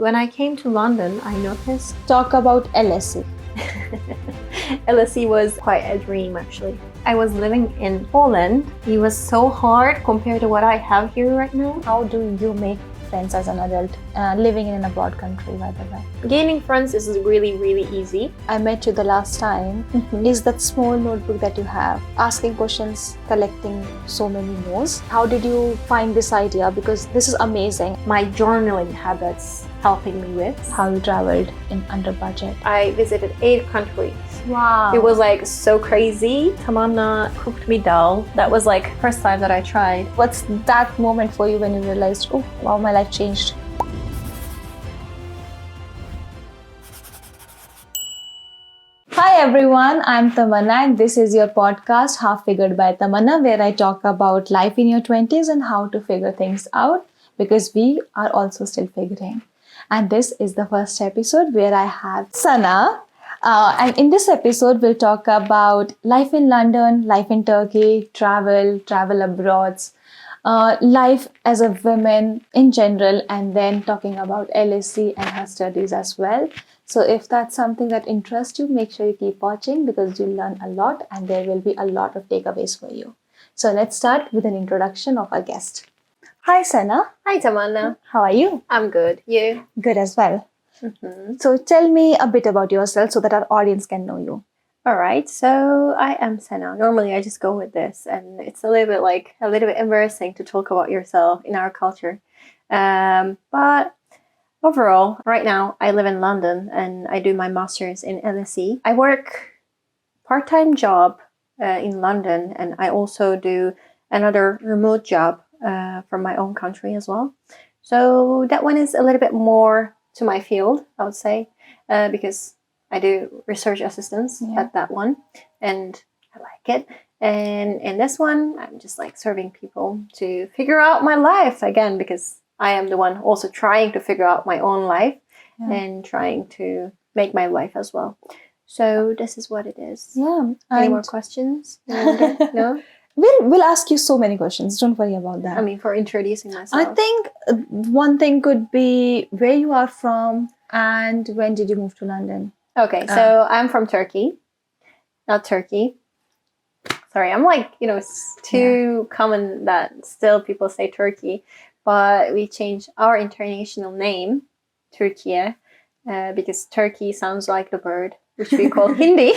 when I came to London, I noticed Talk about LSE. LSE was quite a dream actually. I was living in Poland. It was so hard compared to what I have here right now. How do you make friends as an adult living in an abroad country, by the way? Gaining friends is really, really easy. I met you the last time. Is that small notebook that you have, asking questions, collecting so many notes. How did you find this idea? Because this is amazing. My journaling habits helping me with. How you traveled in under budget. I visited 8 countries. Wow. It was like so crazy. Tamanna cooked me dal. That was like first time that I tried. What's that moment for you when you realized, oh wow, my life changed? Hi everyone, I'm Tamanna and this is your podcast Half Figured by Tamanna, where I talk about life in your 20s and how to figure things out, because we are also still figuring. And this is the first episode where I have Sena. And in this episode, we'll talk about life in London, life in Turkey, travel abroad, life as a woman in general, and then talking about LSE and her studies as well. So if that's something that interests you, make sure you keep watching because you'll learn a lot and there will be a lot of takeaways for you. So let's start with an introduction of our guest. Hi, Sena. Hi, Tamanna. How are you? I'm good. You? Good as well. Mm-hmm. So tell me a bit about yourself so that our audience can know you. All right. So I am Sena. Normally, I just go with this, and it's a little bit embarrassing to talk about yourself in our culture. But overall, right now, I live in London and I do my master's in LSE. I work part-time job in London, and I also do another remote job from my own country as well. So that one is a little bit more to my field, I would say, because I do research assistance at that one, and I like it. And in this one, I'm just like serving people to figure out my life again, because I am the one also trying to figure out my own life and trying to make my life as well. So this is what it is. Yeah. Any more questions? No? We'll ask you so many questions. Don't worry about that. I mean, for introducing myself. I think one thing could be where you are from and when did you move to London? Okay, so I'm from Turkey. Not Turkey. Sorry, I'm like, it's too common that still people say Turkey. But we changed our international name, Turkey, because Turkey sounds like the bird, which we call Hindi.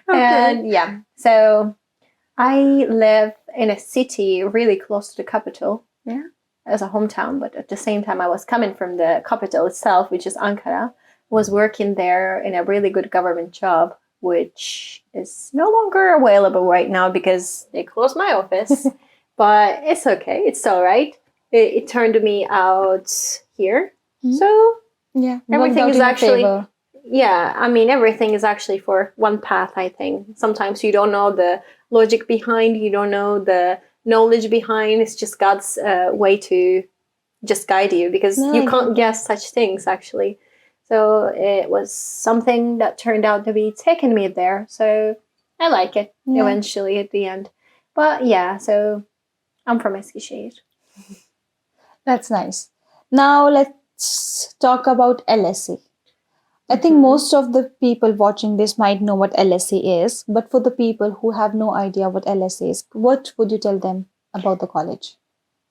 And so I live in a city really close to the capital as a hometown, but at the same time I was coming from the capital itself, which is Ankara, was working there in a really good government job, which is no longer available right now because they closed my office. But it's okay, it's all right. It turned me out here. So everything is actually everything is actually for one path, I think. Sometimes you don't know the logic behind, you don't know the knowledge behind. It's just God's way to just guide you, because you can't guess such things, actually. So it was something that turned out to be taking me there. So I like it eventually at the end. But so I'm from Eskişehir. That's nice. Now let's talk about LSE. I think most of the people watching this might know what LSE is, but for the people who have no idea what LSE is, what would you tell them about the college?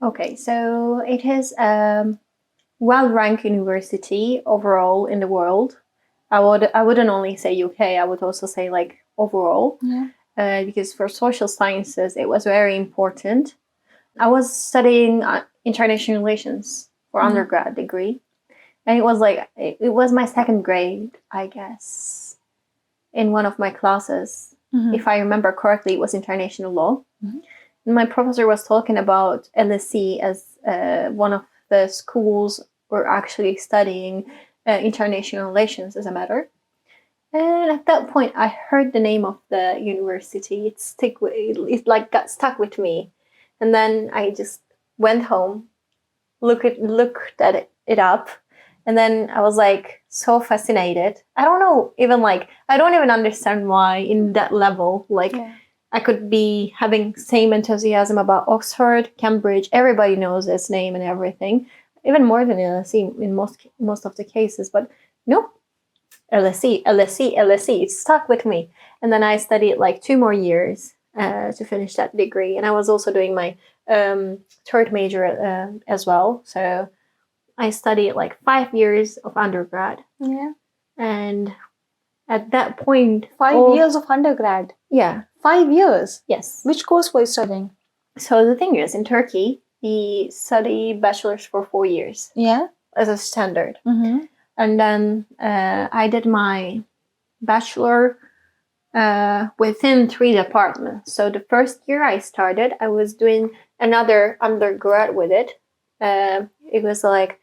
Okay, so it is a well-ranked university overall in the world. I wouldn't only say UK, I would also say like overall, because for social sciences it was very important. I was studying international relations for undergrad degree. And it was my second grade, I guess, in one of my classes. If I remember correctly, it was international law. And my professor was talking about LSE as one of the schools we're actually studying international relations as a matter. And at that point, I heard the name of the university. It got stuck with me. And then I just went home, looked at it up. And then I was like so fascinated. I don't even understand why in that level. I could be having same enthusiasm about Oxford, Cambridge. Everybody knows its name and everything. even more than LSE in most of the cases. But nope, LSE, LSE, LSE. It stuck with me, and then I studied like 2 more years to finish that degree, and I was also doing my third major as well. So I studied like 5 years of undergrad. Yeah. And at that point, 5 years of undergrad. Yeah. 5 years? Yes. Which course were you studying? So the thing is, in Turkey, we study bachelor's for 4 years. Yeah. As a standard. Mm-hmm. And then I did my bachelor within 3 departments. So the first year I started, I was doing another undergrad with it. It was like,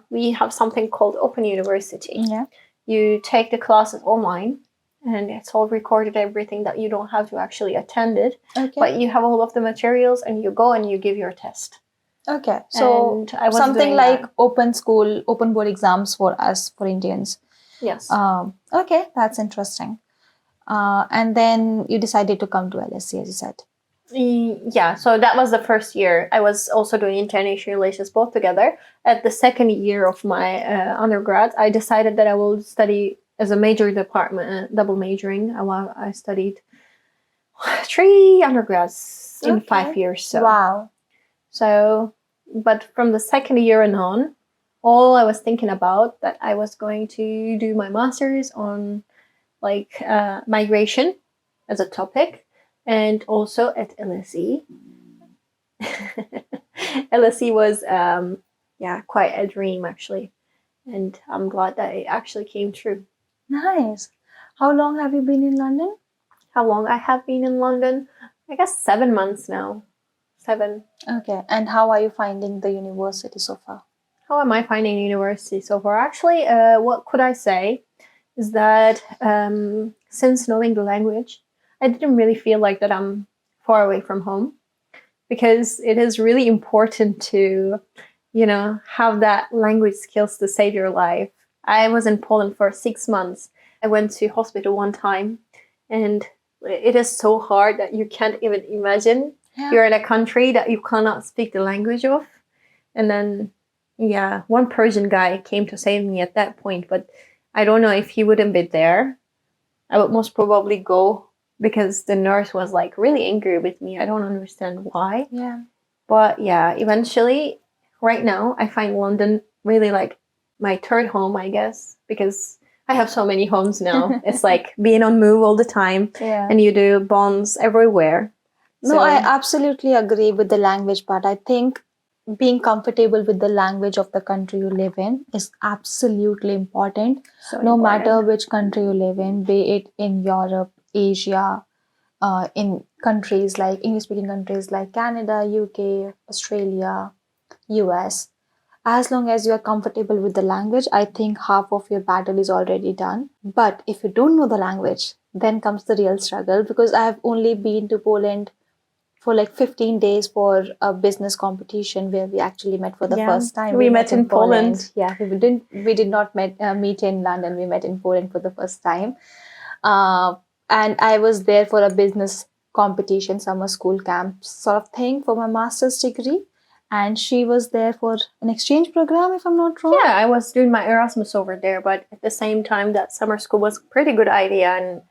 we have something called Open University. Yeah. You take the classes online, and it's all recorded, everything that you don't have to actually attend it. Okay. But you have all of the materials, and you go and you give your test. Okay. So and I was something like that. open school, open board exams for us, for Indians. Yes. Okay, that's interesting. And then you decided to come to LSE, as you said. Yeah, so that was the first year. I was also doing international relations both together. At the second year of my undergrad, I decided that I will study as a major department, double majoring. I studied 3 undergrads in 5 years. So. Wow. So, but from the second year and on, all I was thinking about that I was going to do my master's on like migration as a topic, and also at LSE. LSE was quite a dream actually, and I'm glad that it actually came true. Nice. How long have you been in London? How long I have been in London? I guess 7 months now. 7. Okay. And how are you finding the university so far? How am I finding university so far? Actually, what could I say is that since knowing the language, I didn't really feel like that I'm far away from home, because it is really important to, have that language skills to save your life. I was in Poland for 6 months. I went to hospital one time, and it is so hard that you can't even imagine. Yeah. You're in a country that you cannot speak the language of. And then, one Persian guy came to save me at that point, but I don't know if he wouldn't be there. I would most probably go, because the nurse was like really angry with me. I don't understand why. Yeah. But eventually, right now, I find London really like my third home, I guess, because I have so many homes now. It's like being on move all the time, and you do bonds everywhere. No, I absolutely agree with the language part. I think being comfortable with the language of the country you live in is absolutely important. No matter which country you live in, be it in Europe, Asia, in countries like English-speaking countries like Canada, UK, Australia, US. As long as you are comfortable with the language, I think half of your battle is already done. But if you don't know the language, then comes the real struggle, because I have only been to Poland for like 15 days for a business competition where we actually met for the first time. We met in Poland. Yeah, we did not meet in London. We met in Poland for the first time. And I was there for a business competition, summer school camp sort of thing for my master's degree. And she was there for an exchange program, if I'm not wrong. Yeah, I was doing my Erasmus over there, but at the same time, that summer school was a pretty good idea, and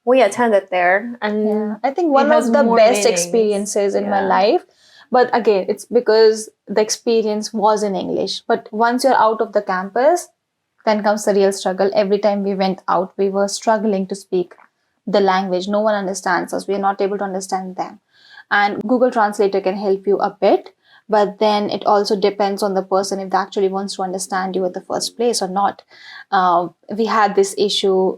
we attended there. And I think one of the best experiences in my life. But again, it's because the experience was in English. But once you're out of the campus, then comes the real struggle. Every time we went out, we were struggling to speak the language. No one understands us. We are not able to understand them. And Google Translator can help you a bit. But then it also depends on the person if they actually wants to understand you at the first place or not. We had this issue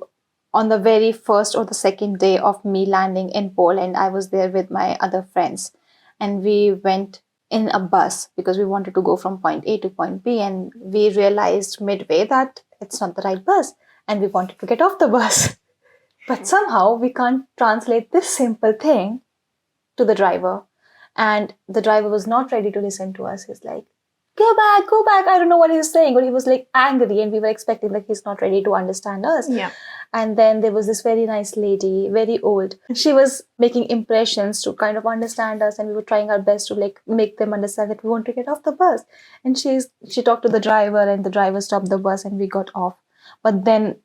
on the very first or the second day of me landing in Poland. I was there with my other friends, and we went in a bus because we wanted to go from point A to point B, and we realized midway that it's not the right bus, and we wanted to get off the bus. But somehow we can't translate this simple thing to the driver. And the driver was not ready to listen to us. He's like, go back. I don't know what he was saying, but he was like angry, and we were expecting like he's not ready to understand us. Yeah. And then there was this very nice lady, very old. She was making impressions to kind of understand us, and we were trying our best to like make them understand that we want to get off the bus. And she talked to the driver, and the driver stopped the bus, and we got off. But then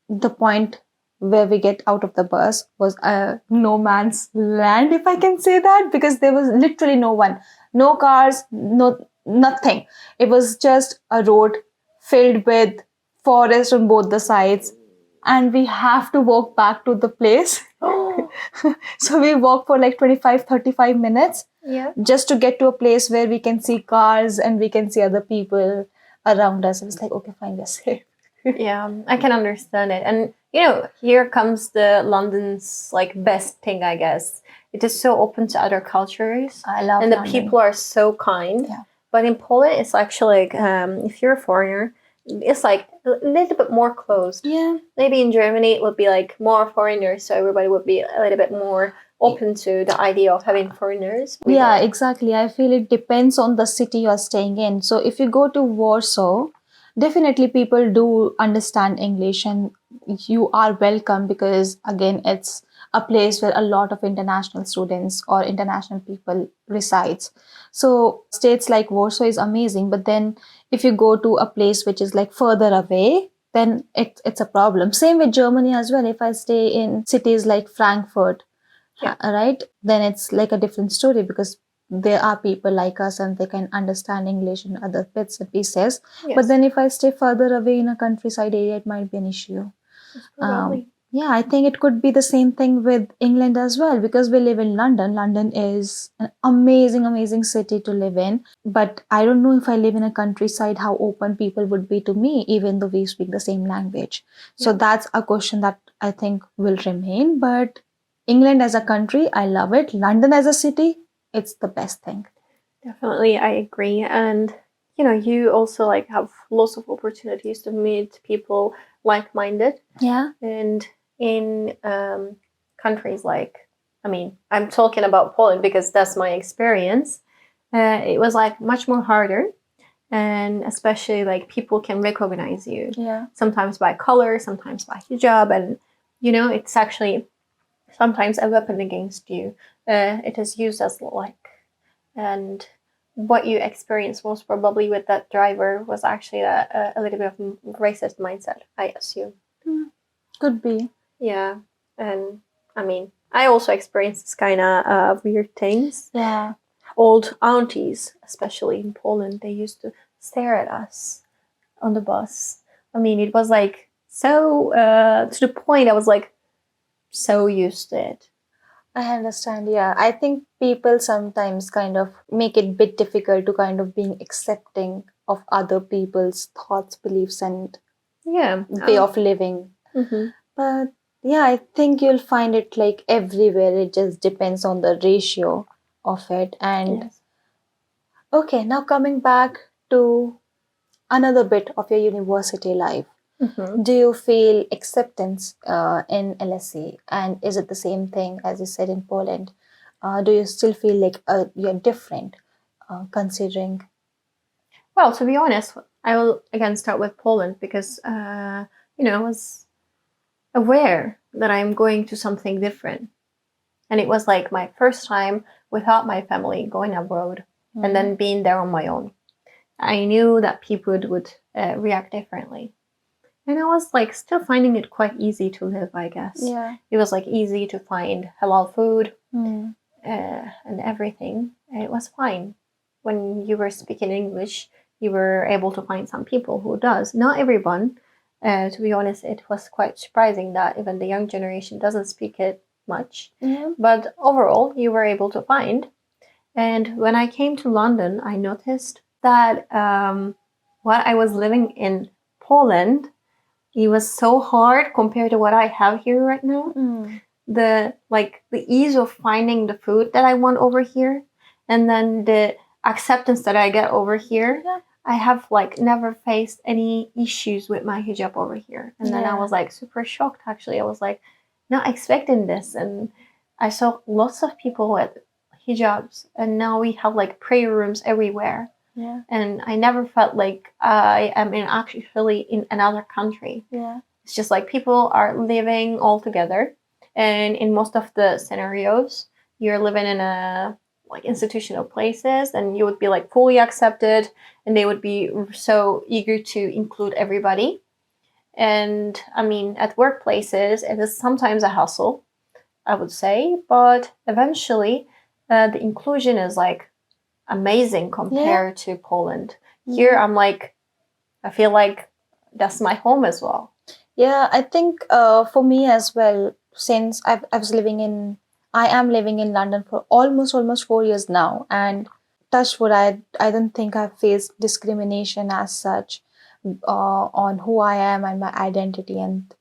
the point where we get out of the bus was a no man's land, if I can say that, because there was literally no one, no cars, no nothing. It was just a road filled with forest on both the sides, and we have to walk back to the place. So we walk for like 25-35 minutes just to get to a place where we can see cars and we can see other people around us. It was like, okay, fine, we're safe. Yeah, I can understand it. And, here comes the London's like best thing, I guess. It is so open to other cultures. I love And the London. people are so kind. Yeah. But in Poland, it's actually like, if you're a foreigner, it's like a little bit more closed. Yeah. Maybe in Germany, it would be like more foreigners. So everybody would be a little bit more open to the idea of having foreigners. Yeah, exactly. I feel it depends on the city you're staying in. So if you go to Warsaw, definitely people do understand English and you are welcome because, again, it's a place where a lot of international students or international people resides. So states like Warsaw is amazing. But then if you go to a place which is like further away, then it's a problem. Same with Germany as well. If I stay in cities like Frankfurt, right, then it's like a different story because there are people like us and they can understand English in other bits and pieces. But then if I stay further away in a countryside area, it might be an issue. Yeah, I think it could be the same thing with England as well because we live in London. London is an amazing city to live in. But I don't know if I live in a countryside, how open people would be to me, even though we speak the same language. So that's a question that I think will remain. But England as a country, I love it. London as a city, it's the best thing. Definitely, I agree. And, you also like have lots of opportunities to meet people like-minded. Yeah. And in countries like, I'm talking about Poland because that's my experience. It was like much more harder. And especially like people can recognize you. Yeah. Sometimes by color, sometimes by hijab. And, it's actually sometimes a weapon against you. It is used as like, and what you experienced most probably with that driver was actually a little bit of racist mindset, I assume. Could be. Yeah. And I also experienced this kind of weird things. Yeah. Old aunties, especially in Poland, they used to stare at us on the bus. It was like so to the point I was like so used to it. I understand. Yeah. I think people sometimes kind of make it a bit difficult to kind of being accepting of other people's thoughts, beliefs, and way of living. Mm-hmm. But yeah, I think you'll find it like everywhere. It just depends on the ratio of it. And okay, now coming back to another bit of your university life. Mm-hmm. Do you feel acceptance in LSE? And is it the same thing as you said in Poland? Do you still feel like you're different considering? Well, to be honest, I will again start with Poland because, I was aware that I'm going to something different. And it was like my first time without my family going abroad and then being there on my own. I knew that people would react differently. And I was like still finding it quite easy to live, I guess. Yeah. It was like easy to find halal food and everything. It was fine. When you were speaking English, you were able to find some people who does. Not everyone. To be honest, it was quite surprising that even the young generation doesn't speak it much. Yeah. But overall, you were able to find. And when I came to London, I noticed that what I was living in Poland, it was so hard compared to what I have here right now. The ease of finding the food that I want over here, and then the acceptance that I get over here. Yeah. I have like never faced any issues with my hijab over here. And then I was like super shocked actually. I was like not expecting this, and I saw lots of people with hijabs, and now we have like prayer rooms everywhere. Yeah. And I never felt like I am actually in another country. Yeah. It's just like people are living all together, and in most of the scenarios, you're living in a like institutional places, and you would be like fully accepted, and they would be so eager to include everybody. And I mean, at workplaces, it is sometimes a hassle, I would say, but eventually, the inclusion is like amazing compared to Poland. Here, I'm like, I feel like that's my home as well. Yeah, I think for me as well, since I am living in London for almost 4 years now, and touch wood, I don't think I've faced discrimination as such on who I am and my identity and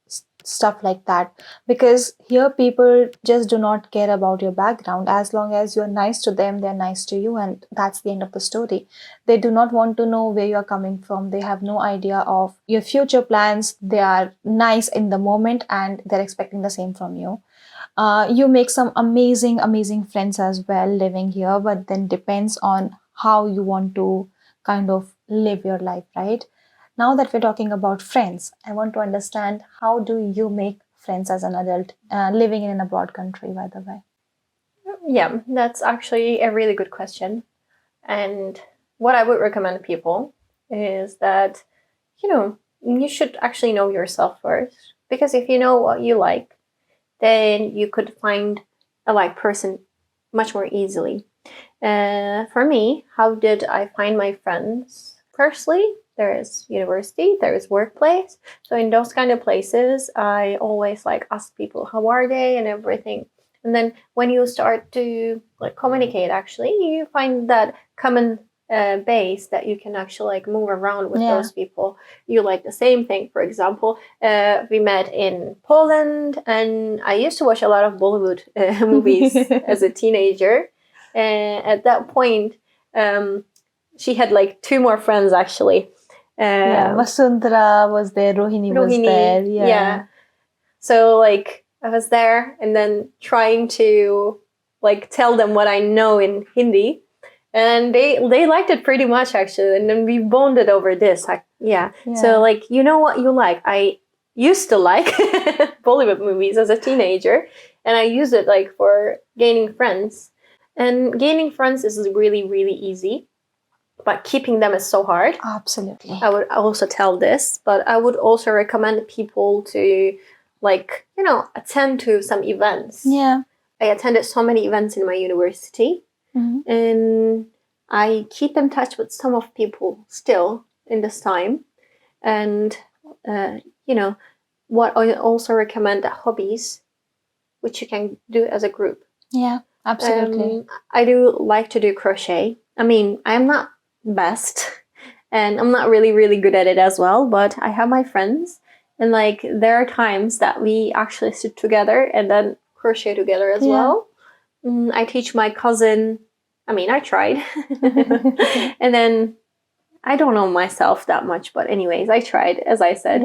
stuff like that. Because here people just do not care about your background. As long as you're nice to them, they're nice to you, and that's the end of the story. They do not want to know where you're coming from. They have no idea of your future plans. They are nice in the moment and they're expecting the same from you. You make some amazing friends as well living here, but then depends on how you want to kind of live your life, right? Now that we're talking about friends, I want to understand, how do you make friends as an adult living in an abroad country, by the way? Yeah, that's actually a really good question. And what I would recommend people is that, you should actually know yourself first. Because if you know what you like, then you could find a like person much more easily. For me, how did I find my friends? Firstly, there is university, there is workplace. So in those kind of places, I always like ask people how are they and everything. And then when you start to like communicate, actually, you find that common base that you can actually like move around with those people. You like the same thing. For example, we met in Poland, and I used to watch a lot of Bollywood movies as a teenager. And at that point, she had like two more friends actually. Vasundhara was there, Rohini was there. Yeah. So like I was there and then trying to like tell them what I know in Hindi. And they liked it pretty much actually. And then we bonded over this. So like, you know what you like? I used to like Bollywood movies as a teenager. And I used it like for gaining friends. And gaining friends is really, really easy. But keeping them is so hard. Absolutely. I would also tell this, but I would also recommend people to like, attend to some events. Yeah. I attended so many events in my university. And I keep in touch with some of people still in this time. And, what I also recommend hobbies, which you can do as a group. Yeah, absolutely. I do like to do crochet. I mean, I'm not best and I'm not really, really good at it as well, but I have my friends. And like, there are times that we actually sit together and then crochet together as well. I teach my cousin. I mean, I tried. And then I don't know myself that much, but anyways, I tried, as I said.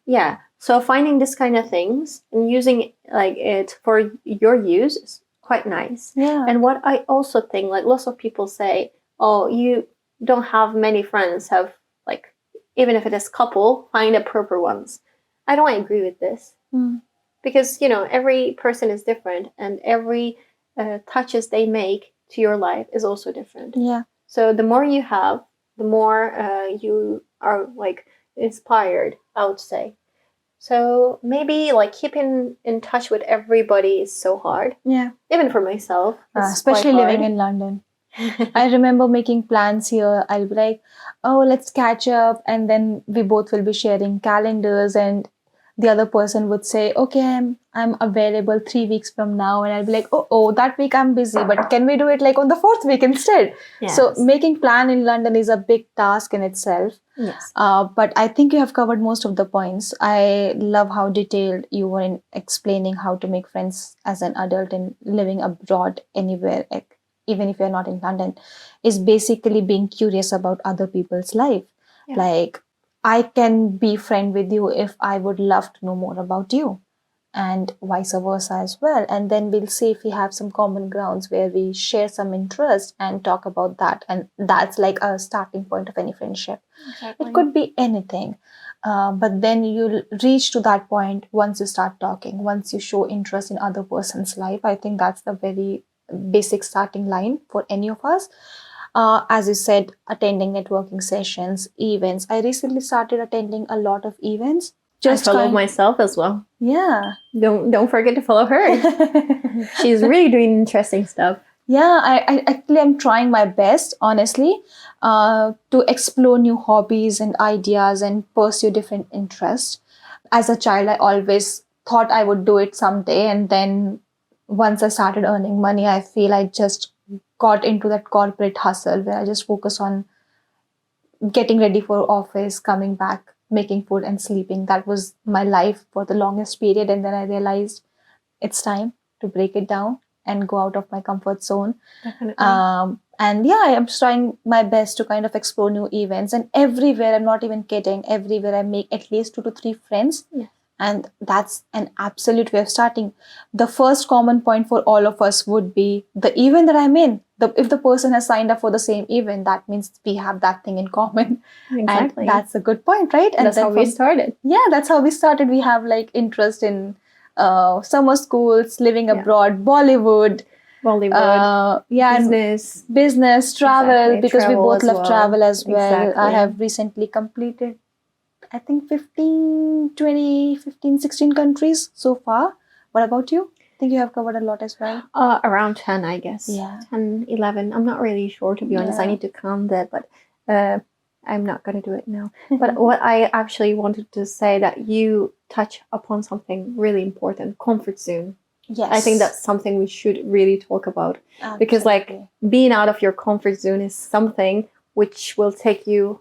Yeah. So finding this kind of things and using like it for your use is quite nice. Yeah. And what I also think, like lots of people say, oh, you don't have many friends, have like, even if it is couple, find the proper ones. I don't agree with this. Because, every person is different and every touches they make to your life is also different. Yeah. So the more you have, the more you are like inspired, I would say. So maybe like keeping in touch with everybody is so hard. Yeah. Even for myself. Especially living in London. I remember making plans here. I'll be like, oh, let's catch up. And then we both will be sharing calendars, and the other person would say, okay, I'm available 3 weeks from now. And I'll be like, oh, that week I'm busy, but can we do it like on the 4th week instead? Yes. So making plan in London is a big task in itself. Yes. But I think you have covered most of the points. I love how detailed you were in explaining how to make friends as an adult and living abroad anywhere, even if you're not in London, is basically being curious about other people's life. Like, I can be friend with you if I would love to know more about you. and vice versa as well. And then we'll see if we have some common grounds where we share some interest and talk about that. And that's like a starting point of any friendship. Exactly. It could be anything. But then you'll reach to that point once you start talking, once you show interest in other person's life. I think that's the very basic starting line for any of us. As you said, attending networking sessions, events. I recently started attending a lot of events. I follow myself as well. Yeah. Don't forget to follow her. She's really doing interesting stuff. Yeah, I actually am trying my best, honestly, to explore new hobbies and ideas and pursue different interests. As a child, I always thought I would do it someday. And then once I started earning money, I feel I just got into that corporate hustle where I just focus on getting ready for office, coming back, making food and sleeping. That was my life for the longest period. And then I realized it's time to break it down and go out of my comfort zone. Definitely. And yeah, I'm trying my best to kind of explore new events. And everywhere, I'm not even kidding, everywhere I make at least 2 to 3 friends. Yeah. And that's an absolute way of starting. The first common point for all of us would be the event that I'm in. If the person has signed up for the same event, that means we have that thing in common. Exactly. And that's a good point, right? And that's how we started. Yeah, that's how we started. We have like interest in summer schools, living abroad, Bollywood, business, travel, because we both love travel as well. Exactly. I have recently completed, I think 16 countries so far. What about you? I think you have covered a lot as well. Around 10, I guess. Yeah. 10, 11. I'm not really sure, to be honest. I need to count that, but I'm not going to do it now. But what I actually wanted to say, that you touch upon something really important, comfort zone. Yes. I think that's something we should really talk about. Absolutely. Because like being out of your comfort zone is something which will take you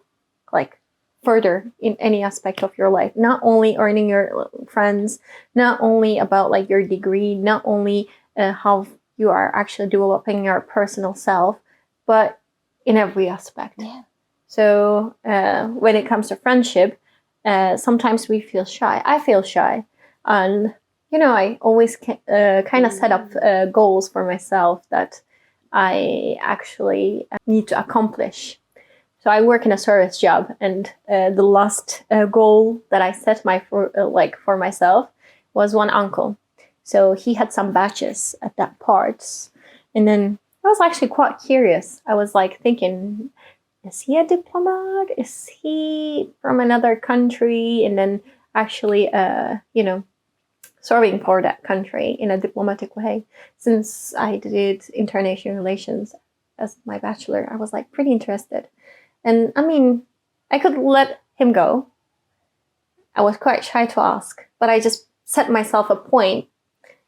like further in any aspect of your life. Not only earning your friends, not only about like your degree, not only how you are actually developing your personal self, but in every aspect. Yeah. So when it comes to friendship, sometimes we feel shy. I feel shy. And, you know, I always kind of set up goals for myself that I actually need to accomplish. So I work in a service job, and the last goal that I set for myself was one uncle. So he had some batches at that parts. And then I was actually quite curious. I was like thinking, is he a diplomat? Is he from another country? And then actually, serving for that country in a diplomatic way. Since I did international relations as my bachelor, I was like pretty interested. And I mean, I could let him go. I was quite shy to ask, but I just set myself a point,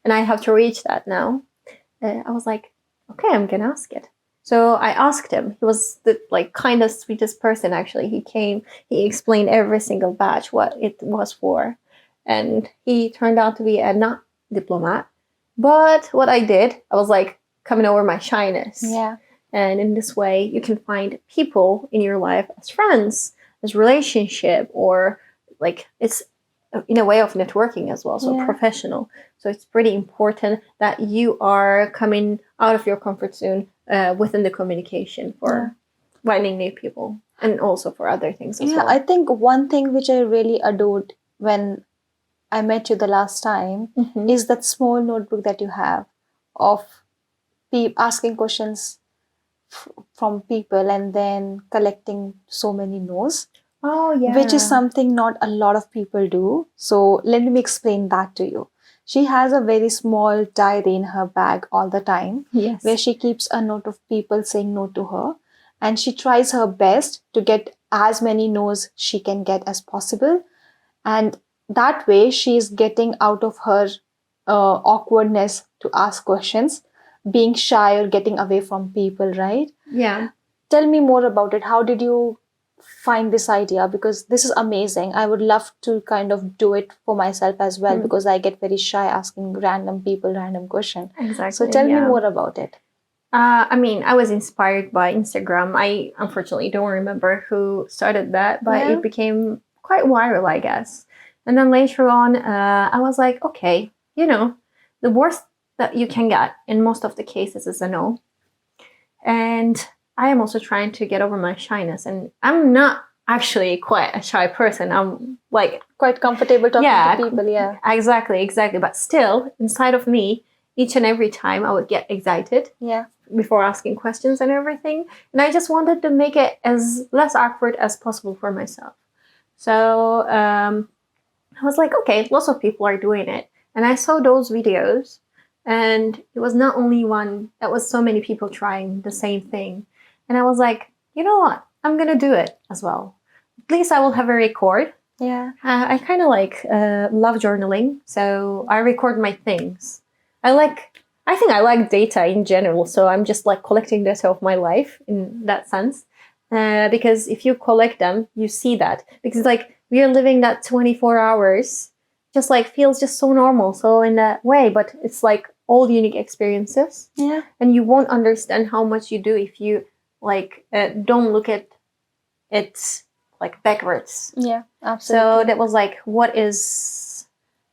and I have to reach that now. I was like, okay, I'm gonna ask it. So I asked him. He was the kindest, sweetest person. Actually, he came. He explained every single batch what it was for, and he turned out to be a not diplomat. But what I did, I was like coming over my shyness. Yeah. And in this way, you can find people in your life as friends, as relationship, or like it's in a way of networking as well, so professional. So it's pretty important that you are coming out of your comfort zone within the communication for finding new people, and also for other things as well. I think one thing which I really adored when I met you the last time is that small notebook that you have of asking questions from people and then collecting so many no's. Oh, yeah. Which is something not a lot of people do. So let me explain that to you. She has a very small diary in her bag all the time, where she keeps a note of people saying no to her. And she tries her best to get as many no's she can get as possible. And that way, she is getting out of her awkwardness to ask questions, being shy or getting away from people, right? Yeah. Tell me more about it. How did you find this idea? Because this is amazing. I would love to kind of do it for myself as well, because I get very shy asking random people random questions. Exactly. So tell me more about it. I mean, I was inspired by Instagram. I unfortunately don't remember who started that, but it became quite viral, I guess. And then later on, I was like, okay, the worst that you can get in most of the cases is a no. And I am also trying to get over my shyness. And I'm not actually quite a shy person. I'm like quite comfortable talking to people. Yeah, exactly. But still, inside of me, each and every time I would get excited. Yeah. Before asking questions and everything. And I just wanted to make it as less awkward as possible for myself. So I was like, okay, lots of people are doing it. And I saw those videos, and it was not only one, that was so many people trying the same thing. And I was like, you know what? I'm going to do it as well. At least I will have a record. Yeah. I kind of love journaling. So I record my things. I think I like data in general, so I'm just like collecting data of my life in that sense. Because if you collect them, you see that. Because like we are living that 24 hours, just like feels just so normal. So in that way, but it's like all unique experiences. Yeah. And you won't understand how much you do if you don't look at it like backwards. Yeah, absolutely. So that was like, what is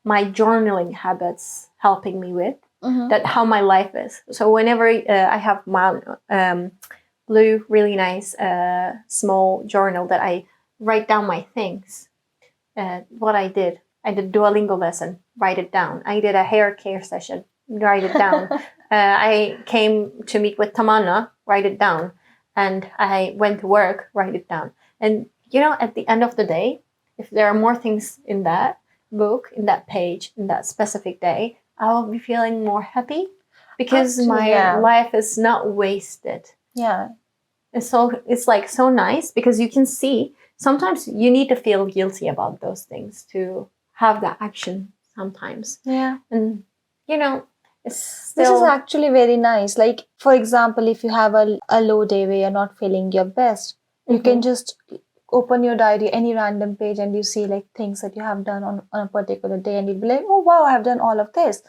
my journaling habits helping me with? That how my life is. So whenever I have my blue, really nice small journal that I write down my things. What I did Duolingo lesson, write it down. I did a hair care session, write it down. I came to meet with Tamanna, write it down. And I went to work, write it down. And at the end of the day, if there are more things in that book, in that page, in that specific day, I will be feeling more happy because my life is not wasted. Yeah. And so it's like so nice because you can see sometimes you need to feel guilty about those things to have that action sometimes. Yeah. And it's still... This is actually very nice. Like, for example, if you have a low day where you're not feeling your best, you can just open your diary, any random page, and you see like things that you have done on a particular day, and you'll be like, oh wow, I have done all of this.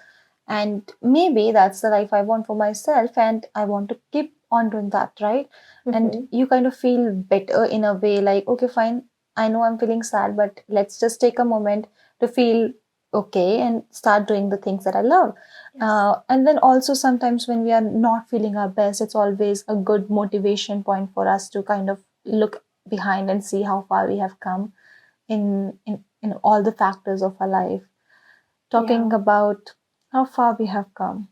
And maybe that's the life I want for myself, and I want to keep on doing that, right? And you kind of feel better in a way, like, okay, fine, I know I'm feeling sad, but let's just take a moment to feel okay and start doing the things that I love. Yes. And then also sometimes when we are not feeling our best, it's always a good motivation point for us to kind of look behind and see how far we have come in all the factors of our life. Talking about how far we have come.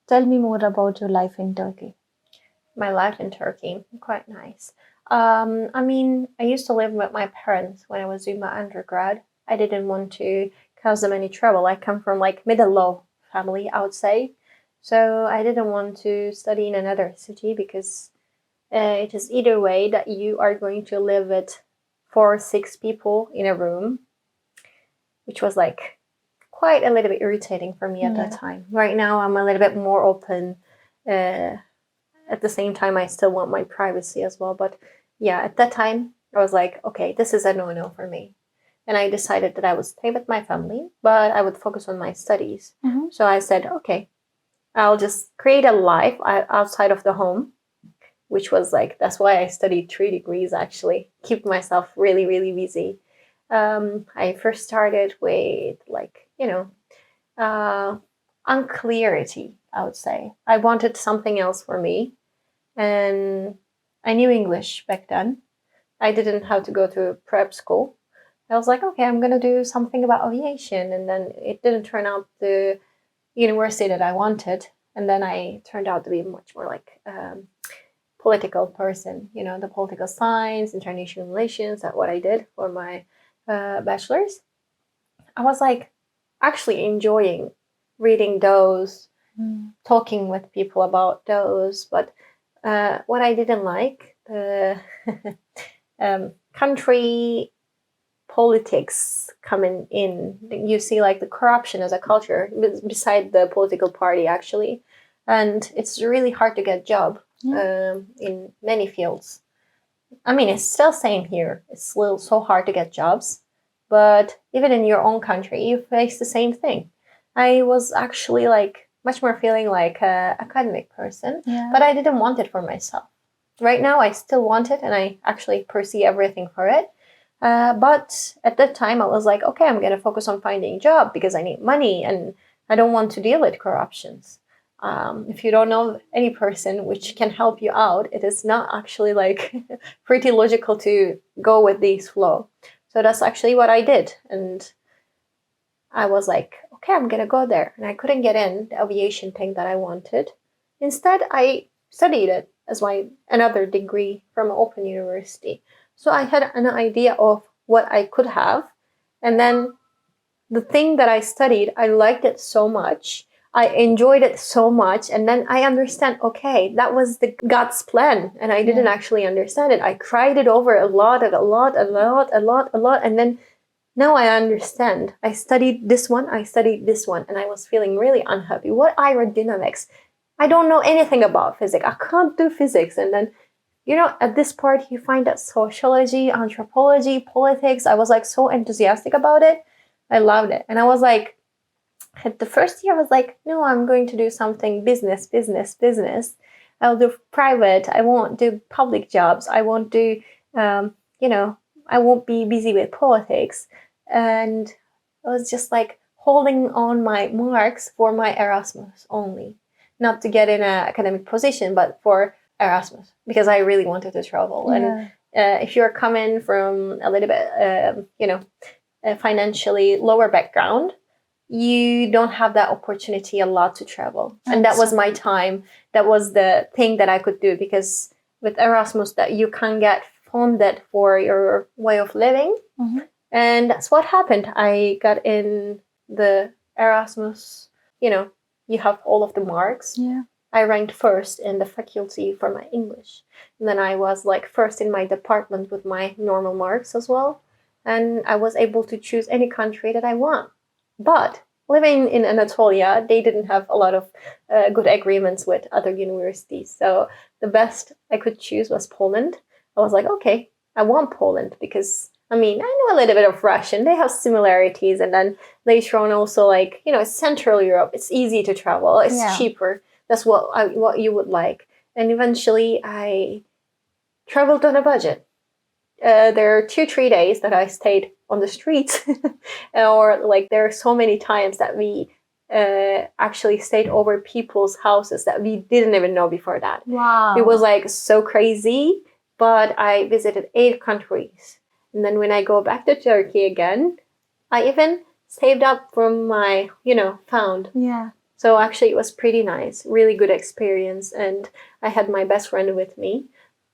Tell me more about your life in Turkey. My life in Turkey, quite nice. I used to live with my parents when I was doing my undergrad. I didn't want to cause them any trouble. I come from like middle-low family, I would say. So I didn't want to study in another city because it is either way that you are going to live with 4 or 6 people in a room, which was like quite a little bit irritating for me at that time. Right now, I'm a little bit more open. At the same time, I still want my privacy as well. But yeah, at that time, I was like, okay, this is a no-no for me. And I decided that I would stay with my family, but I would focus on my studies. So I said, okay, I'll just create a life outside of the home, which was like, that's why I studied 3 degrees, actually. Keep myself really, really busy. I first started with unclarity, I would say. I wanted something else for me. And I knew English back then. I didn't have to go to prep school. I was like, okay, I'm going to do something about aviation. And then it didn't turn out the university that I wanted. And then I turned out to be much more like political person, the political science, international relations, that's what I did for my bachelor's. I was like actually enjoying reading those, talking with people about those. But what I didn't like, the country politics coming in. You see like the corruption as a culture beside the political party, actually. And it's really hard to get a job in many fields. I mean, it's still same here. It's still so hard to get jobs. But even in your own country, you face the same thing. I was actually like much more feeling like an academic person, but I didn't want it for myself. Right now, I still want it, and I actually pursue everything for it. But at that time, I was like, okay, I'm going to focus on finding a job because I need money and I don't want to deal with corruptions. If you don't know any person which can help you out, it is not actually like pretty logical to go with this flow. So that's actually what I did. And I was like, okay, I'm going to go there. And I couldn't get in the aviation thing that I wanted. Instead, I studied it as another degree from Open University. So I had an idea of what I could have. And then the thing that I studied, I liked it so much. I enjoyed it so much. And then I understand, okay, that was the God's plan. And I didn't actually understand it. I cried it over a lot. And then now I understand. I studied this one. And I was feeling really unhappy. What aerodynamics? I don't know anything about physics. I can't do physics. And then, at this part, you find that sociology, anthropology, politics, I was like so enthusiastic about it. I loved it. And I was like, at the first year, I was like, no, I'm going to do something business. I'll do private. I won't do public jobs. I won't do, I won't be busy with politics. And I was just like holding on my marks for my Erasmus only. Not to get in an academic position, but for Erasmus, because I really wanted to travel. And if you're coming from a little bit, a financially lower background, you don't have that opportunity a lot to travel. And that was my time. That was the thing that I could do, because with Erasmus that you can get funded for your way of living. Mm-hmm. And that's what happened. I got in the Erasmus, you have all of the marks. Yeah. I ranked first in the faculty for my English. And then I was like first in my department with my normal marks as well. And I was able to choose any country that I want. But living in Anatolia, they didn't have a lot of good agreements with other universities. So the best I could choose was Poland. I was like, okay, I want Poland because I know a little bit of Russian. They have similarities. And then later on also it's Central Europe. It's easy to travel. It's cheaper. That's what you would like. And eventually I traveled on a budget. There are 2-3 days that I stayed on the streets. Or there are so many times that we actually stayed over people's houses that we didn't even know before that. Wow. It was so crazy. But I visited 8 countries. And then when I go back to Turkey again, I even saved up from my, found. Yeah. So actually it was pretty nice, really good experience. And I had my best friend with me.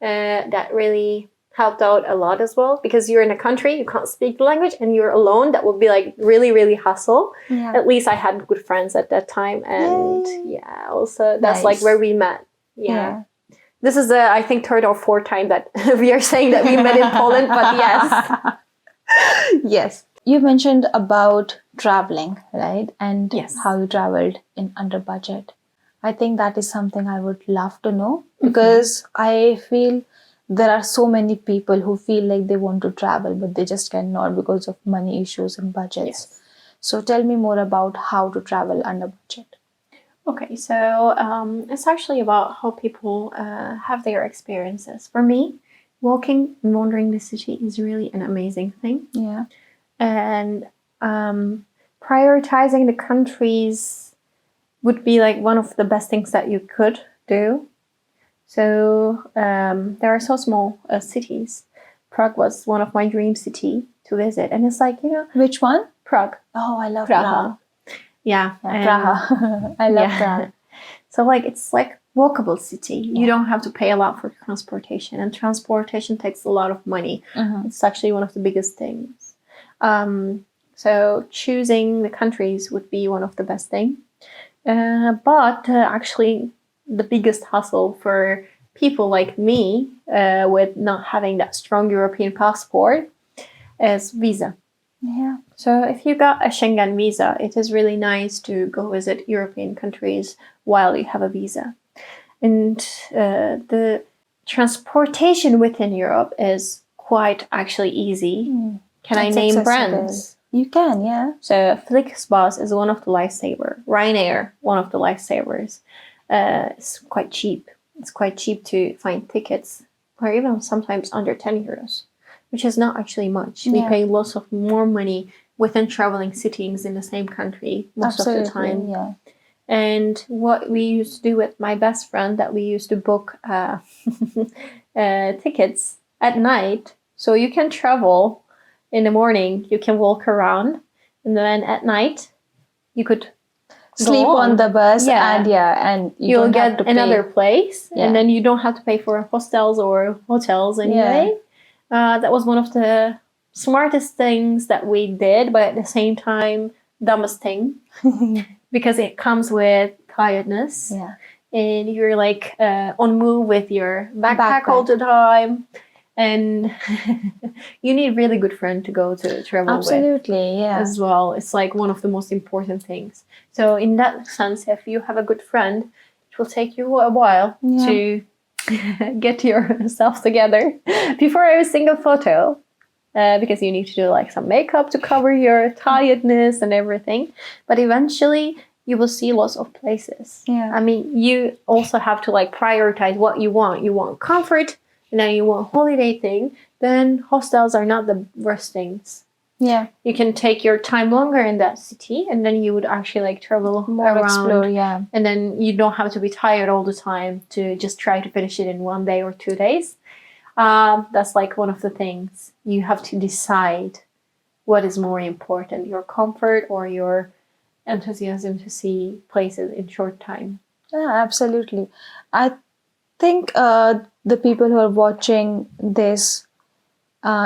That really helped out a lot as well. Because you're in a country, you can't speak the language and you're alone. That would be really, really hassle. Yeah. At least I had good friends at that time. And also that's nice. Where we met. Yeah. This is I think 3rd or 4th time that we are saying that we met in Poland, but yes. Yes. You mentioned about traveling, right? And yes. How you traveled in under budget. I think that is something I would love to know, because I feel there are so many people who feel like they want to travel, but they just cannot because of money issues and budgets. Yes. So tell me more about how to travel under budget. Okay, so it's actually about how people have their experiences. For me, walking and wandering the city is really an amazing thing. Yeah. And prioritizing the countries would be one of the best things that you could do. So there are so small cities. Prague was one of my dream city to visit. And it's Which one? Prague. Oh, I love Prague. Prague. Yeah, Prague. I love Prague. So it's walkable city. Yeah. You don't have to pay a lot for transportation, and transportation takes a lot of money. Mm-hmm. It's actually one of the biggest things. So choosing the countries would be one of the best thing. But actually, the biggest hassle for people like me with not having that strong European passport is visa. Yeah. So if you got a Schengen visa, it is really nice to go visit European countries while you have a visa. And the transportation within Europe is quite actually easy. Can I name brands? You can, yeah. So Flixbus is one of the lifesavers. Ryanair, one of the lifesavers. It's quite cheap. It's quite cheap to find tickets, or even sometimes under 10 euros. which is not actually much. We pay lots of more money within traveling cities in the same country most of the time. Yeah. And what we used to do with my best friend, that we used to book tickets at night. So you can travel in the morning, you can walk around, and then at night you could sleep on the bus, and you'll get another place, Yeah. and then you don't have to pay for hostels or hotels anyway. That was one of the smartest things that we did, but at the same time, dumbest thing, because it comes with tiredness. Yeah. And you're like on move with your backpack all the time. And you need really good friend to go to travel with as well. It's like one of the most important things. So in that sense, if you have a good friend, it will take you a while to get yourself together before every single photo, because you need to do like some makeup to cover your tiredness and everything. But eventually you will see lots of places. I mean, you also have to like prioritize what you want. You want comfort, and then you want holiday thing, then hostels are not the worst things. Yeah. You can take your time longer in that city, and then you would actually like travel more around. Explore, and then you don't have to be tired all the time to just try to finish it in 1 day or 2 days. That's like one of the things. You have to decide what is more important, your comfort or your enthusiasm to see places in short time. Yeah, absolutely. I think the people who are watching this,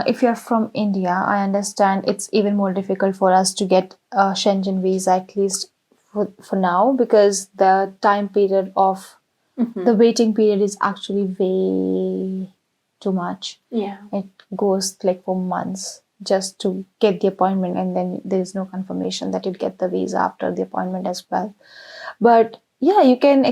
if you're from India, I understand it's even more difficult for us to get a Schengen visa, at least for now, because the time period of the waiting period is actually way too much. Yeah. It goes like for months just to get the appointment, and then there is no confirmation that you'll get the visa after the appointment as well. But yeah, you can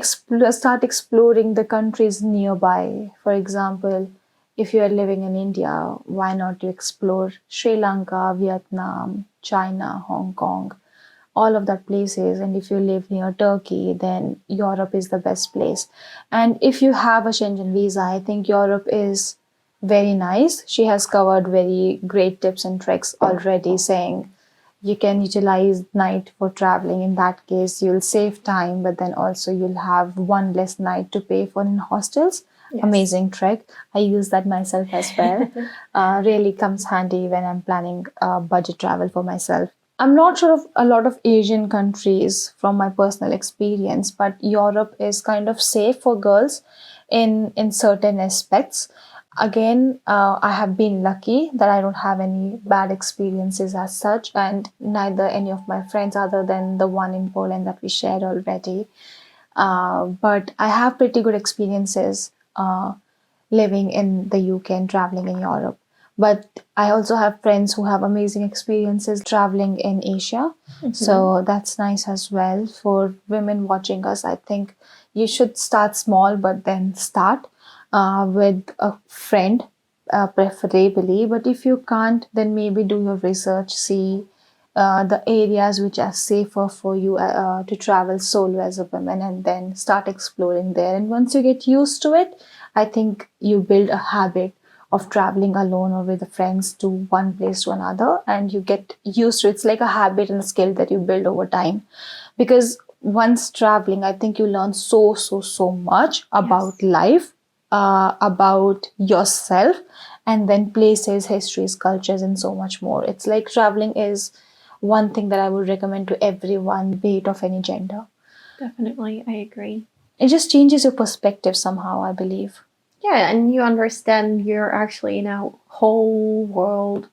start exploring the countries nearby. For example, if you are living in India, why not you explore Sri Lanka, Vietnam, China, Hong Kong, all of that places. And if you live near Turkey, then Europe is the best place. And if you have a Schengen visa, I think Europe is very nice. She has covered very great tips and tricks already, saying you can utilize night for traveling. In that case, you'll save time, but then also you'll have one less night to pay for in hostels. Yes. Amazing trick. I use that myself as well. Really comes handy when I'm planning budget travel for myself. I'm not sure of a lot of Asian countries from my personal experience, but Europe is kind of safe for girls in certain aspects. Again, I have been lucky that I don't have any bad experiences as such, and neither any of my friends other than the one in Poland that we shared already. But I have pretty good experiences living in the UK and traveling in Europe. But I also have friends who have amazing experiences traveling in Asia. So that's nice as well. For women watching us, I think you should start small, but then start with a friend, preferably. But if you can't, then maybe do your research, see the areas which are safer for you to travel solo as a woman, and then start exploring there. And once you get used to it, I think you build a habit of traveling alone or with friends to one place to another, and you get used to it. It's like a habit and a skill that you build over time. Because once traveling, I think you learn so much about life, about yourself, and then places, histories, cultures, and so much more. It's like traveling is one thing that I would recommend to everyone, be it of any gender. Definitely, I agree. It just changes your perspective somehow, I believe. Yeah, and you understand you're actually in a whole world.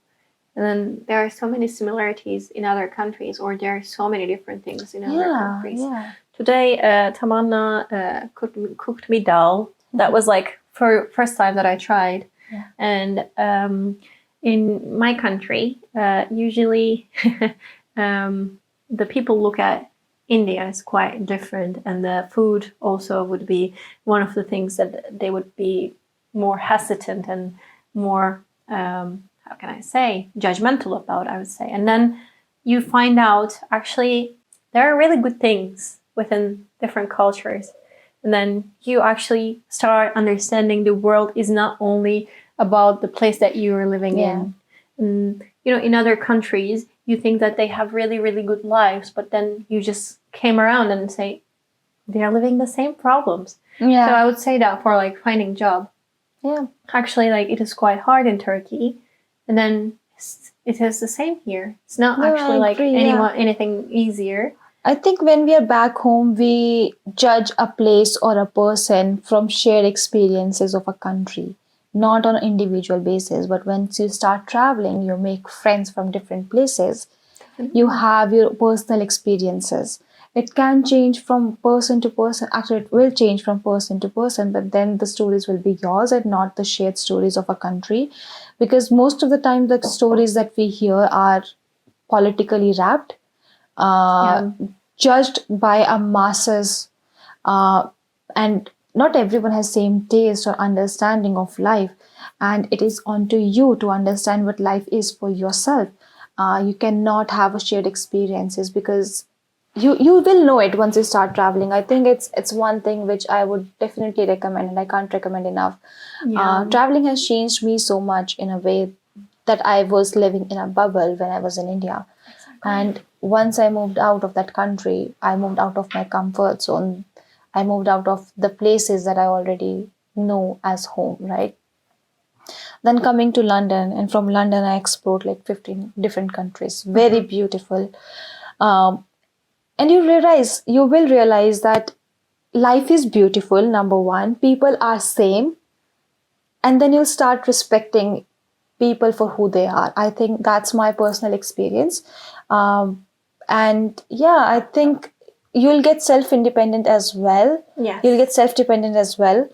And then there are so many similarities in other countries, or there are so many different things in other countries. Yeah. Today, Tamanna cooked me dal. That was like first time that I tried. Yeah. And in my country, usually the people look at India is quite different, and the food also would be one of the things that they would be more hesitant and more, how can I say, judgmental about, I would say. And then you find out actually there are really good things within different cultures. And then you actually start understanding the world is not only about the place that you are living Yeah. in. And, in other countries, you think that they have really, really good lives, but then you just came around and say they are living the same problems. Yeah. So I would say that for like finding job, Yeah. actually, like it is quite hard in Turkey, and then it is the same here. It's not No, actually I like agree, yeah. anything easier. I think when we are back home, we judge a place or a person from shared experiences of a country, not on an individual basis. But once you start traveling, you make friends from different places. You have your personal experiences. It can change from person to person. Actually, it will change from person to person, but then the stories will be yours and not the shared stories of a country. Because most of the time, the stories that we hear are politically wrapped, Yeah. judged by a masses, and not everyone has same taste or understanding of life, and it is on to you to understand what life is for yourself. You cannot have a shared experiences because you will know it once you start traveling. I think it's one thing which I would definitely recommend, and I can't recommend enough. Yeah. Traveling has changed me so much in a way that I was living in a bubble when I was in India. And once I moved out of that country, I moved out of my comfort zone. I moved out of the places that I already know as home, right? Then coming to London, and from London, I explored like 15 different countries. Very beautiful. Um, and you will realize that life is beautiful, number one. People are same. And then you'll start respecting people for who they are. I think that's my personal experience. And yeah, I think you'll get self-independent as well. Yes. You'll get self-dependent as well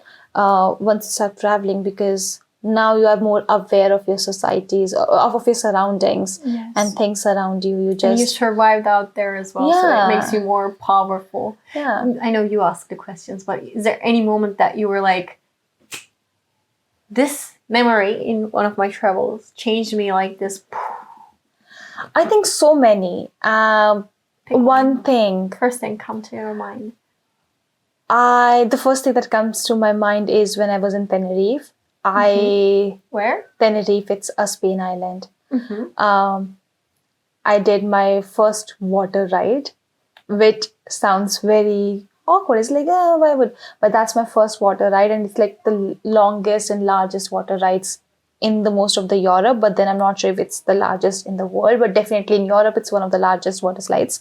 once you start traveling, because now you are more aware of your societies, of your surroundings, Yes. and things around you. You And you just survived out there as well, so it makes you Yeah. more powerful. Yeah. I know you asked the questions, but is there any moment that you were like, this memory in one of my travels changed me like this? I think so many. One thing First thing come to your mind. the first thing that comes to my mind is when I was in Tenerife. Where? Tenerife, it's a Spain island. I did my first water ride, which sounds very awkward. It's like, why would? But that's my first water ride, and it's like the longest and largest water rides in the most of the Europe. But then I'm not sure if it's the largest in the world, but definitely in Europe, it's one of the largest water slides.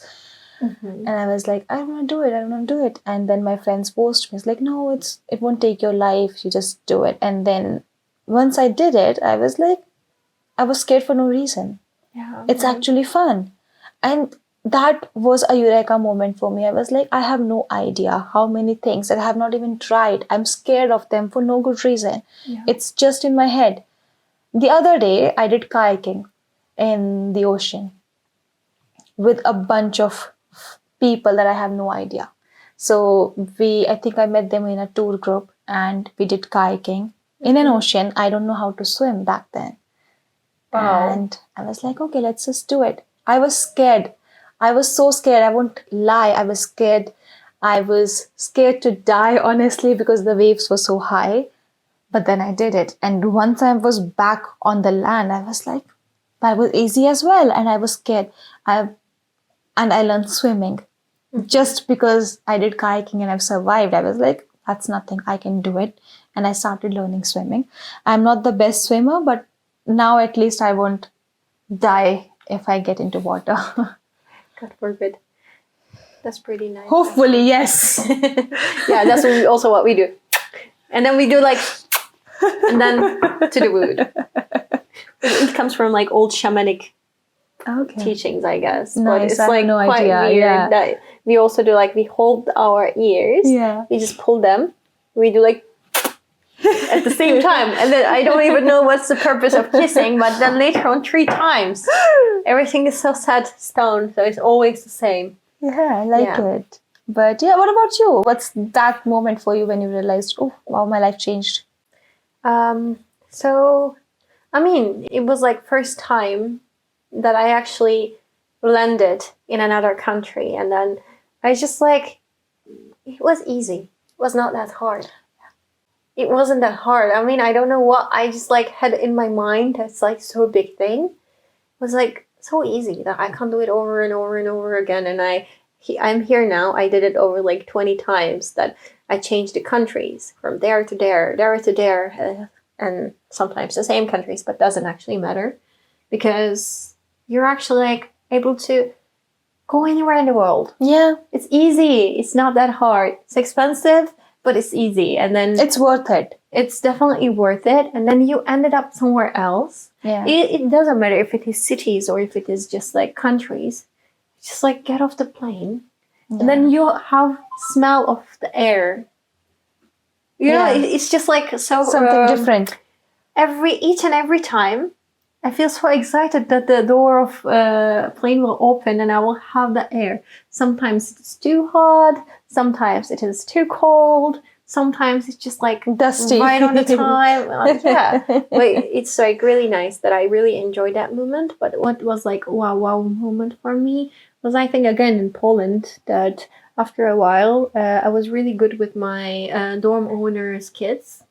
And I was like, I don't want to do it. I don't want to do it. And then my friends forced me. It's like, no, it won't take your life. You just do it. And then once I did it, I was like, I was scared for no reason. Yeah. It's actually fun. And that was a eureka moment for me. I was like, I have no idea how many things that I have not even tried. I'm scared of them for no good reason. Yeah. It's just in my head. The other day, I did kayaking in the ocean with a bunch of people that I have no idea. So I think I met them in a tour group, and we did kayaking in an ocean. I don't know how to swim back then. Wow. And I was like, okay, let's just do it. I was scared. I was so scared. I won't lie. I was scared. I was scared to die, honestly, because the waves were so high. But then I did it. And once I was back on the land, I was like, that was easy as well. And I was scared. And I learned swimming. Just because I did kayaking and I've survived, I was like, that's nothing. I can do it. And I started learning swimming. I'm not the best swimmer, but now at least I won't die if I get into water. God forbid. That's pretty nice. Hopefully, yes. Yeah, that's what we do. And then we do like, and then to the wood. It comes from like old shamanic teachings, I guess. Nice. But it's I have like no quite idea. weird Yeah. that we also do like, we hold our ears. Yeah. We just pull them. We do like at the same time. And then I don't even know what's the purpose of kissing, but then later on 3 times. Everything is so set stone, so it's always the same. Yeah, I like it. But yeah, what about you? What's that moment for you when you realized, oh, wow, my life changed? So, I mean, it was like first time that I actually landed in another country. And then I just like, it was easy. It was not that hard. it wasn't that hard. I mean, I don't know what I just like had in my mind. That's like so big thing. It was like so easy that I can do it over and over and over again. And I'm here now. I did it over like 20 times. That I changed the countries from there to there to there, and sometimes the same countries, but doesn't actually matter because you're actually like able to go anywhere in the world. Yeah. It's easy. It's not that hard. It's expensive, but it's easy. And then it's worth it. It's definitely worth it. And then you ended up somewhere else. Yeah. It doesn't matter if it is cities or if it is just like countries. Just like get off the plane. Yeah. And then you have smell of the air. You know, it's just like so something different. Each and every time, I feel so excited that the door of plane will open and I will have the air. Sometimes it's too hot. Sometimes it is too cold. Sometimes it's just like dusty, right on the time. Yeah, but it's like really nice that I really enjoyed that moment. But what was like a wow moment for me was, I think, again in Poland, that after a while I was really good with my dorm owners' kids.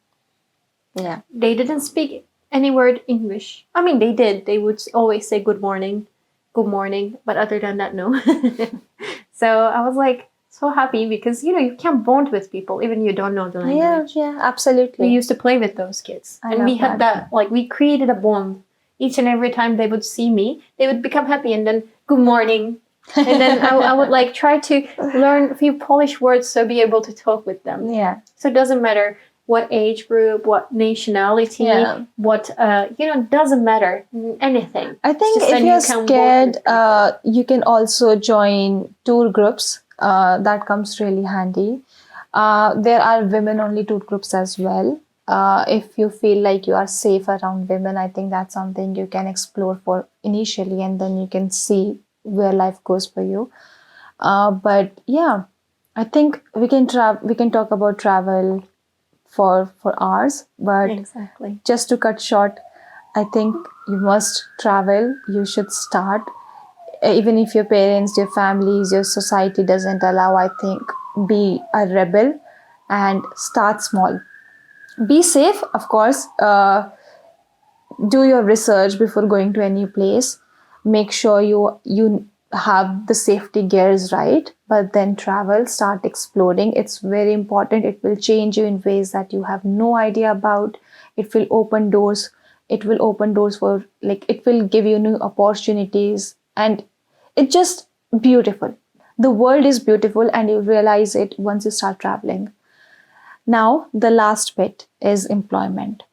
Yeah, they didn't speak any word English. I mean, they did. They would always say good morning. But other than that, no. So I was like so happy because, you know, you can bond with people even you don't know the language. Yeah, absolutely. We used to play with those kids. And we had that, like, we created a bond. Each and every time they would see me, they would become happy and then good morning. And then I would like try to learn a few Polish words so be able to talk with them. Yeah. So it doesn't matter what age group, what nationality, what, doesn't matter, anything. I think if you're scared, you can also join tour groups. That comes really handy. There are women-only tour groups as well. If you feel like you are safe around women, I think that's something you can explore for initially, and then you can see where life goes for you. But yeah, I think we can talk about travel for hours, but exactly. Just to cut short, I think you must travel. You should start, even if your parents, your families, your society doesn't allow. I think be a rebel and start small. Be safe, of course. Do your research before going to any place. Make sure you have the safety gears right, but then travel, start exploring. It's very important. It will change you in ways that you have no idea about. It will open doors. It will open doors for, like, it will give you new opportunities, and it's just beautiful. The world is beautiful and you realize it once you start traveling. Now, the last bit is employment.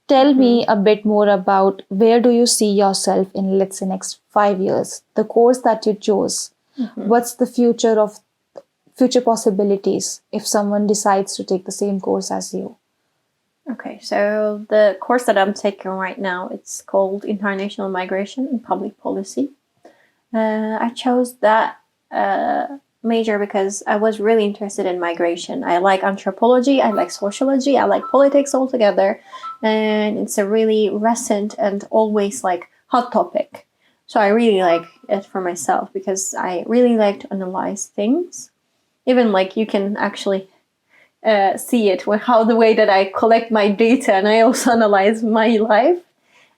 Tell me a bit more about where do you see yourself in, let's say, next 5 years? The course that you chose. What's the future possibilities if someone decides to take the same course as you? Okay, so the course that I'm taking right now, it's called International Migration and Public Policy. I chose that major because I was really interested in migration. I like anthropology, I like sociology, I like politics altogether, and it's a really recent and always like hot topic. So I really like it for myself because I really like to analyze things. Even like you can actually see it with how the way that I collect my data and I also analyze my life.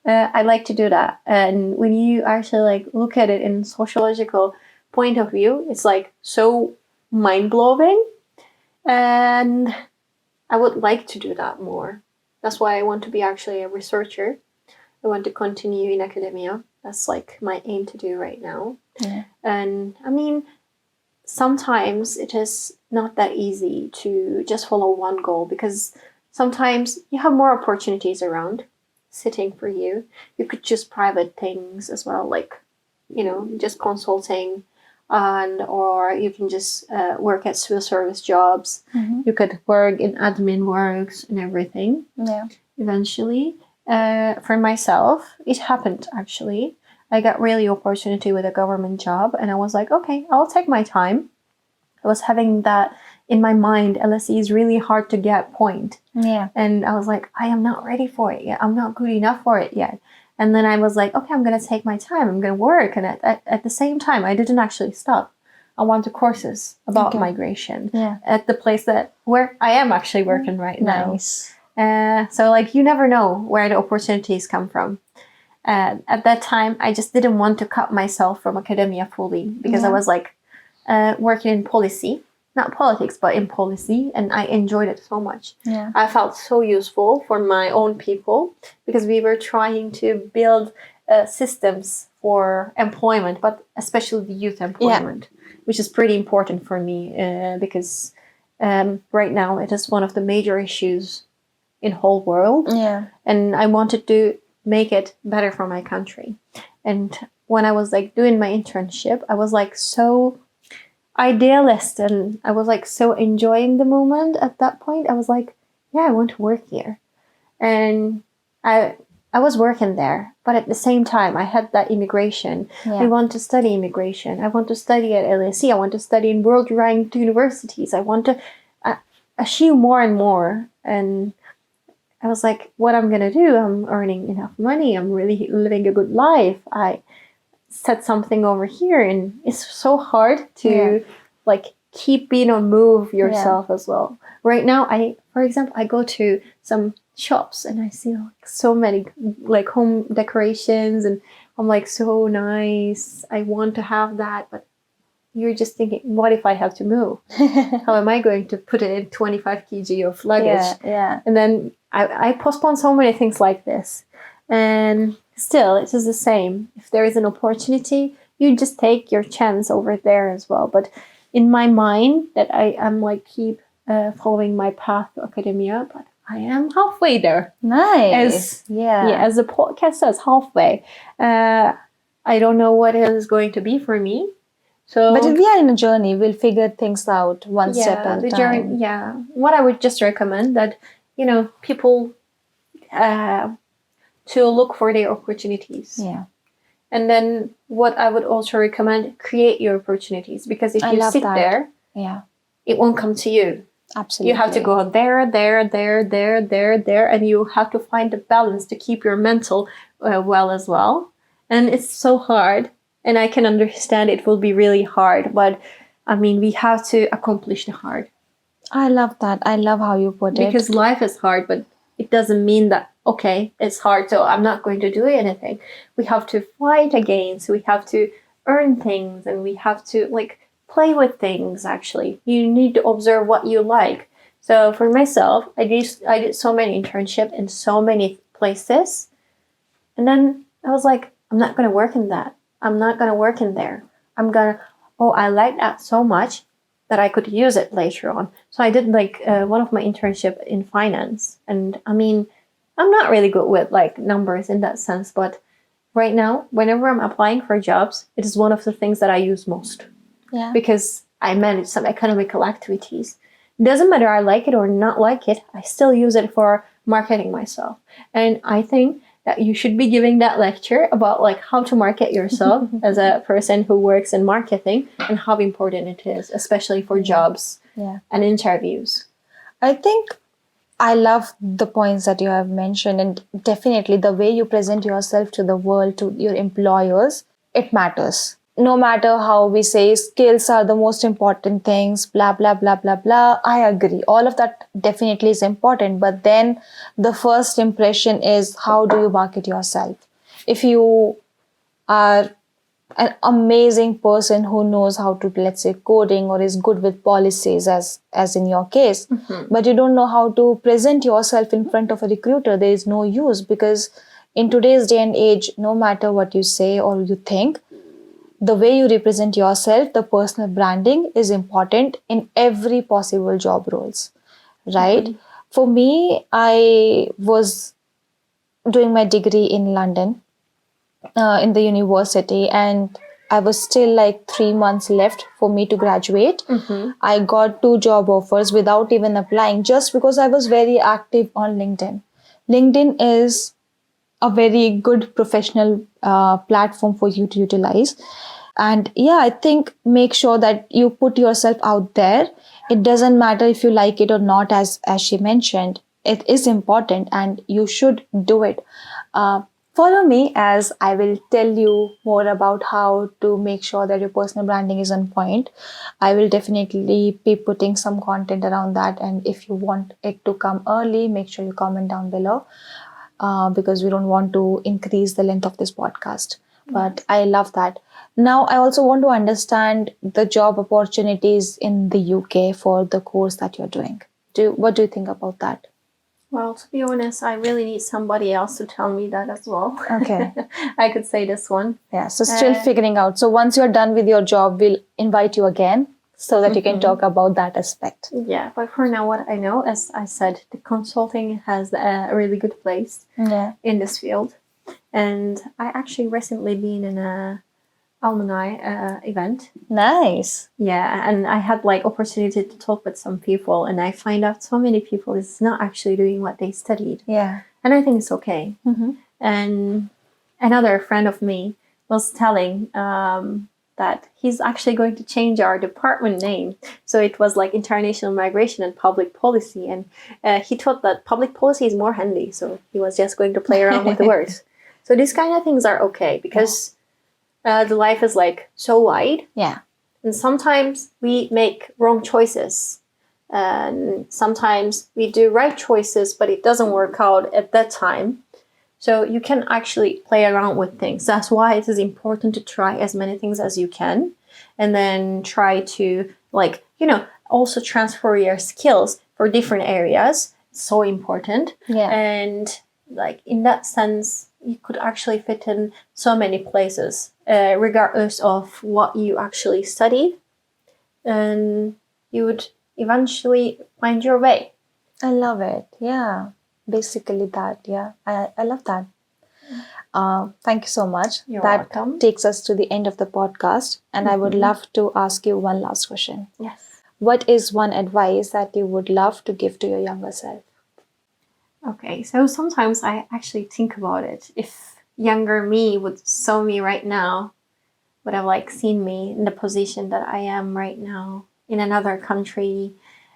I like to do that. And when you actually like look at it in sociological point of view, it's like so mind-blowing, and I would like to do that more. That's why I want to be actually a researcher. I want to continue in academia. That's like my aim to do right now. Yeah. And I mean, sometimes it is not that easy to just follow one goal because sometimes you have more opportunities around sitting for you. You could choose private things as well, like, you know, just consulting, or you can just work at civil service jobs. You could work in admin works and everything. Yeah. Eventually, for myself, it happened actually. I got really opportunity with a government job, and I was like, okay, I'll take my time. I was having that in my mind. LSE is really hard to get point. Yeah. And I was like, I am not ready for it yet. I'm not good enough for it yet. And then I was like, okay, I'm going to take my time. I'm going to work. And at the same time, I didn't actually stop. I want to courses about migration at the place where I am actually working right now. Nice. So like, you never know where the opportunities come from. At that time, I just didn't want to cut myself from academia fully because I was like working in policy, not politics, but in policy, and I enjoyed it so much. Yeah. I felt so useful for my own people because we were trying to build systems for employment, but especially the youth employment, which is pretty important for me because right now it is one of the major issues in whole world. Yeah. And I wanted to make it better for my country. And when I was like doing my internship, I was like so idealist and I was like so enjoying the moment at that point. I was like, yeah, I want to work here. And I was working there, but at the same time I had that immigration. I want to study immigration. I want to study at LSE. I want to study in world ranked universities. I want to achieve more and more. And I was like, what I'm gonna do? I'm earning enough money. I'm really living a good life. I set something over here, and it's so hard to like keep being on move yourself as well. Right now, for example, I go to some shops and I see like so many like home decorations, and I'm like, so nice. I want to have that, but you're just thinking, what if I have to move? How am I going to put it in 25 kg of luggage? And then I postpone so many things like this. And still, it is the same. If there is an opportunity, you just take your chance over there as well. But in my mind, that I am like keep following my path to academia, but I am halfway there. Nice. As the podcast says, halfway. I don't know what it is going to be for me. So, but if we are in a journey, we'll figure things out one step at a time. What I would just recommend that, people to look for their opportunities. And then what I would also recommend, create your opportunities, because if you sit there, it won't come to you. Absolutely. You have to go there, and you have to find the balance to keep your mental well as well. And it's so hard. And I can understand it will be really hard, but I mean, we have to accomplish the hard. I love that. I love how you put it. Because life is hard, but it doesn't mean that, okay, it's hard, so I'm not going to do anything. We have to fight against, we have to earn things, and we have to like play with things, actually. You need to observe what you like. So for myself, I did so many internships in so many places. And then I was like, I'm not going to work in that. I'm not going to work in there. I like that so much that I could use it later on. So I did like one of my internship in finance. And I mean, I'm not really good with like numbers in that sense, but right now, whenever I'm applying for jobs, it is one of the things that I use most. Because I manage some economical activities. It doesn't matter I like it or not like it, I still use it for marketing myself. And I think that you should be giving that lecture about like how to market yourself as a person who works in marketing and how important it is, especially for jobs and interviews. I think I love the points that you have mentioned, and definitely the way you present yourself to the world, to your employers, it matters. No matter how we say skills are the most important things, blah, blah, blah, blah, blah. I agree. All of that definitely is important. But then the first impression is, how do you market yourself? If you are an amazing person who knows how to, let's say, coding, or is good with policies, as in your case, but you don't know how to present yourself in front of a recruiter, there is no use, because in today's day and age, no matter what you say or you think, the way you represent yourself, the personal branding is important in every possible job roles, right? For me, I was doing my degree in London, in the university, and I was still like 3 months left for me to graduate. I got 2 job offers without even applying, just because I was very active on LinkedIn. LinkedIn is a very good professional platform for you to utilize. And I think make sure that you put yourself out there. It doesn't matter if you like it or not, as she mentioned. It is important and you should do it. Follow me as I will tell you more about how to make sure that your personal branding is on point. I will definitely be putting some content around that. And if you want it to come early, make sure you comment down below because we don't want to increase the length of this podcast. But I love that. Now, I also want to understand the job opportunities in the UK for the course that you're doing. What do you think about that? Well, to be honest, I really need somebody else to tell me that as well. Okay. I could say this one. Yeah, so still figuring out. So once you're done with your job, we'll invite you again so that you can talk about that aspect. Yeah, but for now, what I know, as I said, the consulting has a really good place in this field. And I actually recently been in a alumni event. Nice. Yeah, and I had like opportunity to talk with some people, and I find out so many people is not actually doing what they studied. Yeah. And I think it's okay. And another friend of me was telling that he's actually going to change our department name. So it was like International Migration and Public Policy. And he thought that public policy is more handy. So he was just going to play around with the words. So these kind of things are okay because the life is like so wide. Yeah. And sometimes we make wrong choices. And sometimes we do right choices, but it doesn't work out at that time. So you can actually play around with things. That's why it is important to try as many things as you can. And then try to also transfer your skills for different areas. It's so important. Yeah. And like in that sense, you could actually fit in so many places, regardless of what you actually studied. And you would eventually find your way. I love it. Yeah. Basically that. Yeah. I love that. Thank you so much. You're that welcome. Takes us to the end of the podcast. And I would love to ask you one last question. Yes. What is one advice that you would love to give to your younger self? Okay, so sometimes I actually think about it. If younger me would saw me right now, would have like seen me in the position that I am right now in another country,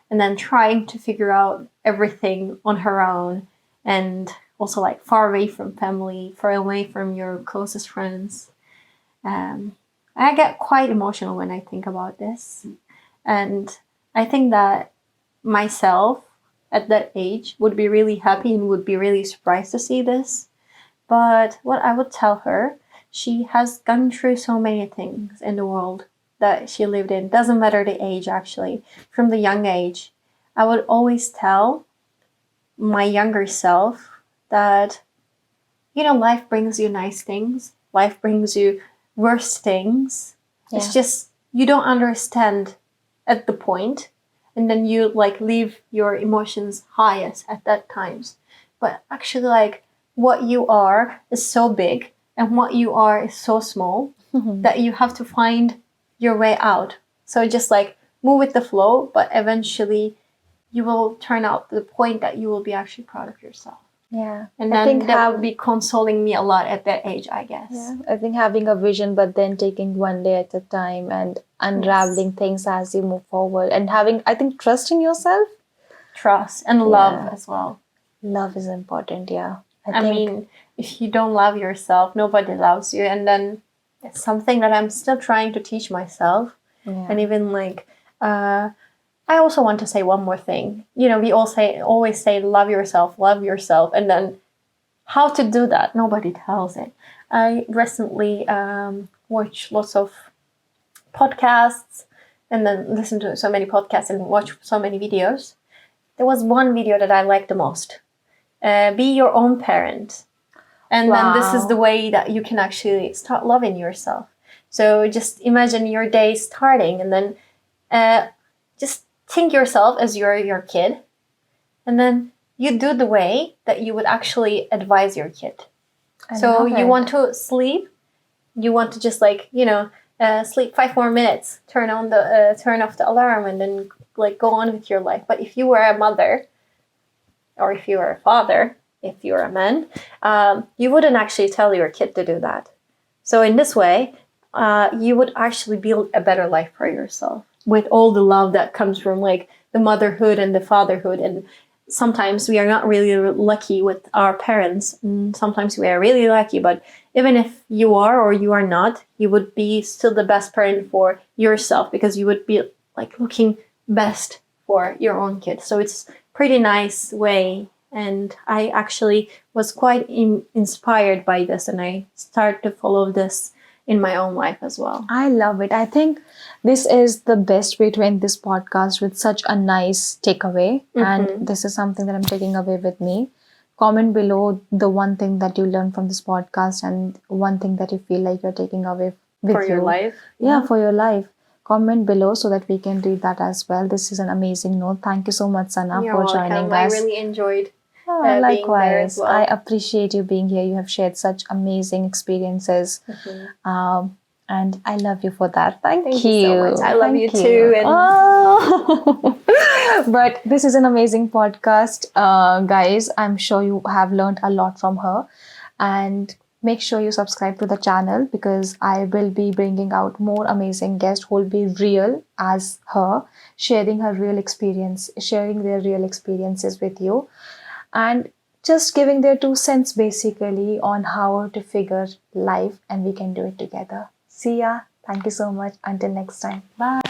and then trying to figure out everything on her own, and also like far away from family, far away from your closest friends. I get quite emotional when I think about this. And I think that myself at that age would be really happy and would be really surprised to see this. But what I would tell her, she has gone through so many things in the world that she lived in. Doesn't matter the age, actually. From the young age, I would always tell my younger self that, life brings you nice things. Life brings you worse things. Yeah. It's just you don't understand at the point, and then you like leave your emotions highest at that times. But actually, like what you are is so big, and what you are is so small that you have to find your way out. So just like move with the flow, but eventually you will turn out to the point that you will be actually proud of yourself. Yeah. And then that would be consoling me a lot at that age, I guess. Yeah. I think having a vision, but then taking one day at a time and unraveling things as you move forward, and having, I think, trust in yourself. Trust and love as well. Love is important, yeah. I mean, if you don't love yourself, nobody loves you. And then it's something that I'm still trying to teach myself. Yeah. And even like, I also want to say one more thing. We always say, love yourself. And then how to do that, nobody tells it. I recently watched lots of podcasts and then listened to so many podcasts and watched so many videos. There was one video that I liked the most. Be your own parent. And then this is the way that you can actually start loving yourself. So just imagine your day starting, and then just think yourself as your kid, and then you do the way that you would actually advise your kid. So you want to sleep, you want to just like sleep 5 more minutes, turn off the alarm, and then like go on with your life. But if you were a mother, or if you were a father, if you're a man, you wouldn't actually tell your kid to do that. So in this way, you would actually build a better life for yourself, with all the love that comes from like the motherhood and the fatherhood. And sometimes we are not really lucky with our parents. Sometimes we are really lucky, but even if you are or you are not, you would be still the best parent for yourself, because you would be like looking best for your own kids. So it's pretty nice way. And I actually was quite inspired by this, and I started to follow this in my own life as well. I love it. I think this is the best way to end this podcast, with such a nice takeaway. And this is something that I'm taking away with me. Comment below the one thing that you learned from this podcast, and one thing that you feel like you're taking away with for your life. Yeah, for your life. Comment below so that we can read that as well. This is an amazing note. Thank you so much, Sana, You're for welcome. joining us. I really enjoyed likewise. being there as well. I appreciate you being here. You have shared such amazing experiences. And I love you for that. Thank you so much. I love you too. And but this is an amazing podcast, guys. I'm sure you have learned a lot from her. And make sure you subscribe to the channel, because I will be bringing out more amazing guests who will be real as her, sharing her real experience, sharing their real experiences with you, and just giving their 2 cents basically on how to figure life, and we can do it together. See ya. Thank you so much. Until next time. Bye.